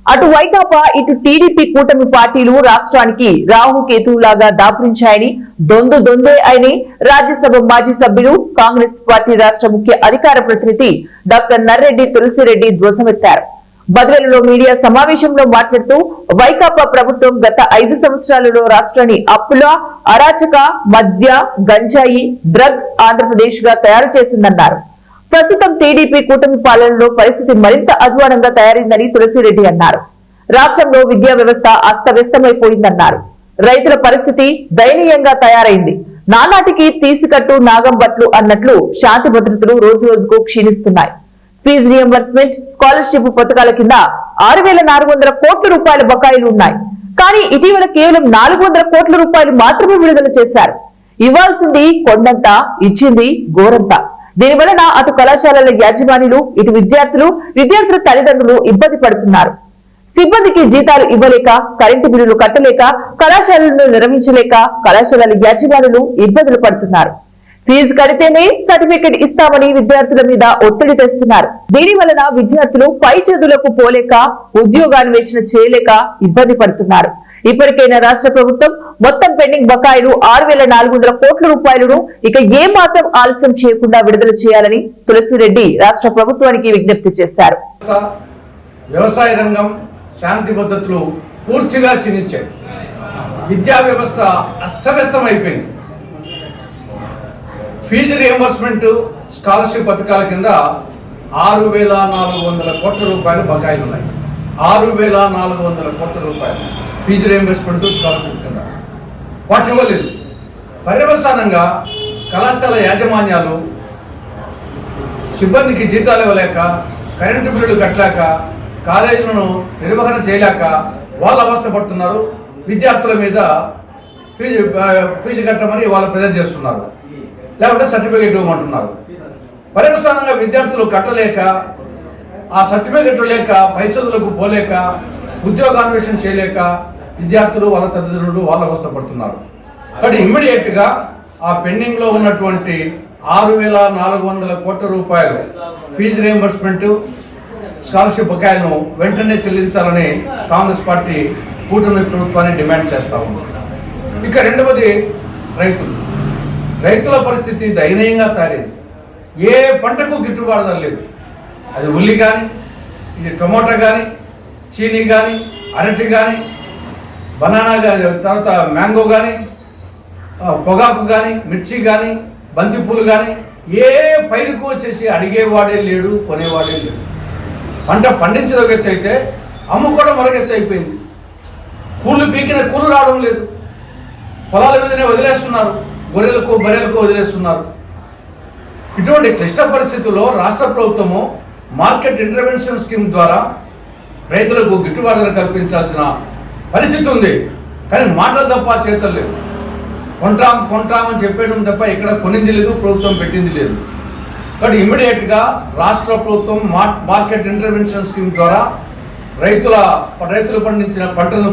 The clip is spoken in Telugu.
అటు వైకాపా ఇటు టీడీపీ కూటమి పార్టీలు రాష్ట్రానికి రాహుకేతువులాగా దాపురించాయని దొందే అని రాజ్యసభ మాజీ సభ్యులు కాంగ్రెస్ పార్టీ రాష్ట్ర ముఖ్య అధికార ప్రతినిధి డాక్టర్ నర్రెడ్డి తులసిరెడ్డి ధ్వజమెత్తారు. బద్వేలులో మీడియా సమావేశంలో మాట్లాడుతూ వైకాపా ప్రభుత్వం గత 5 సంవత్సరాలలో రాష్ట్రాన్ని అప్పుల, అరాచక, మద్య, గంజాయి, డ్రగ్ ఆంధ్రప్రదేశ్ గా తయారు చేసిందన్నారు. ప్రస్తుతం టీడీపీ కూటమి పాలనలో పరిస్థితి మరింత అధ్వానంగా తయారైందని తులసిరెడ్డి అన్నారు. రాష్ట్రంలో విద్యా వ్యవస్థ అస్తవ్యస్తమైపోయిందన్నారు. రైతుల పరిస్థితి దయనీయంగా తయారైంది. నానాటికి తీసికట్టు నాగంబట్లు అన్నట్లు శాంతి భద్రతలు రోజు రోజుకు క్షీణిస్తున్నాయి. ఫీజు రియంబర్స్మెంట్, స్కాలర్షిప్ పథకాల కింద 6,400 కోట్ల రూపాయల బకాయిలు ఉన్నాయి. కానీ ఇటీవల కేవలం 400 కోట్ల రూపాయలు మాత్రమే విడుదల చేశారు. ఇవ్వాల్సింది కొండంత, ఇచ్చింది గోరంత. దీని వలన అటు కళాశాలల యాజమాన్యులు, ఇటు విద్యార్థుల తల్లిదండ్రులు ఇబ్బంది పడుతున్నారు. సిబ్బందికి జీతాలు ఇవ్వలేక, కరెంటు బిల్లులు కట్టలేక, కళాశాలలను నిర్వహించలేక కళాశాలల యాజమాన్యులు ఇబ్బందులు పడుతున్నారు. ఫీజు కడితేనే సర్టిఫికెట్ ఇస్తామని విద్యార్థుల మీద ఒత్తిడి తెస్తున్నారు. దీని వలన విద్యార్థులు పై చదువులకు పోలేక, ఉద్యోగాన్వేషణ చేయలేక ఇబ్బంది పడుతున్నారు. ఇప్పటికైనా రాష్ట్ర ప్రభుత్వం మొత్తం పెండింగ్ బకాయిలు 6,400 కోట్ల రూపాయలను ఇక ఏ మాత్రం ఆలస్యం చేయకుండా విడుదల చేయాలని తులసిరెడ్డి రాష్ట్ర ప్రభుత్వానికి విజ్ఞప్తి చేశారు. వ్యవసాయ రంగం, శాంతి భద్రతలు పూర్తిగా క్షీణించాయి. విద్యా వ్యవస్థ అస్తవ్యస్తం అయిపోయింది. ఫీజు రియంబర్స్మెంట్, స్కాలర్షిప్ పథకాల కింద 6,400 కోట్ల రూపాయలు బకాయిలు ఉన్నాయి. 6,400 కోట్ల రూపాయలు ఫీజు రియంబర్స్మెంట్, స్కాలర్షిప్ కింద వాటి ఇవ్వలేదు. పర్యవసానంగా కళాశాల యాజమాన్యాలు సిబ్బందికి జీతాలు ఇవ్వలేక, కరెంటు బిల్లులు కట్టలేక, కాలేజీలను నిర్వహణ చేయలేక వాళ్ళు అవస్థ పడుతున్నారు. విద్యార్థుల మీద ఫీజు కట్టమని వాళ్ళు ప్రెజర్ చేస్తున్నారు, లేకుంటే సర్టిఫికేట్ ఇవ్వమంటున్నారు. పర్యవసానంగా విద్యార్థులు కట్టలేక, ఆ సర్టిఫికేట్లు లేక, పై చదువులకు పోలేక, ఉద్యోగాన్వేషణ చేయలేక విద్యార్థులు, వాళ్ళ తల్లిదండ్రులు వాళ్ళ అవస్థపడుతున్నారు. కాబట్టి ఇమ్మీడియట్గా ఆ పెండింగ్లో ఉన్నటువంటి 6,400 కోట్ల రూపాయలు ఫీజు రియంబర్స్మెంట్, స్కాలర్షిప్ బకాయిలను వెంటనే చెల్లించాలని కాంగ్రెస్ పార్టీ కూటమి ప్రభుత్వాన్ని డిమాండ్ చేస్తా ఉంది. ఇక రెండవది రైతుల పరిస్థితి దయనీయంగా తయారైంది. ఏ పంటకు గిట్టుబాటు ధర లేదు. అది ఉల్లి కానీ, ఇది టొమాటో కానీ, చీనీ కానీ, అరటి కానీ, బనానా కానీ, తర్వాత మ్యాంగో కానీ, పొగాకు కానీ, మిర్చి కానీ, బంతిపూలు కానీ, ఏ పైరుకు వచ్చేసి అడిగేవాడే లేడు, కొనేవాడే లేడు. పంట పండించడం ఎత్తు అయితే అమ్ముకోవడం మరొక ఎత్తు అయిపోయింది. కూళ్ళు పీకిన కూలు రావడం లేదు. పొలాల మీదనే వదిలేస్తున్నారు, గొర్రెలకు బర్రెలకు వదిలేస్తున్నారు. ఇటువంటి క్లిష్ట పరిస్థితుల్లో రాష్ట్ర ప్రభుత్వము మార్కెట్ ఇంటర్వెన్షన్ స్కీమ్ ద్వారా రైతులకు గిట్టుబాటు ధర కల్పించాల్సిన పరిస్థితి ఉంది. కానీ మాటలు తప్ప చేతలు లేవు. కొంటామని చెప్పేయడం తప్ప ఇక్కడ కొనింది లేదు, ప్రభుత్వం పెట్టింది లేదు. కాబట్టి ఇమ్మీడియట్గా రాష్ట్ర ప్రభుత్వం మార్కెట్ ఇంటర్వెన్షన్ స్కీమ్ ద్వారా రైతులు పండించిన పంటలను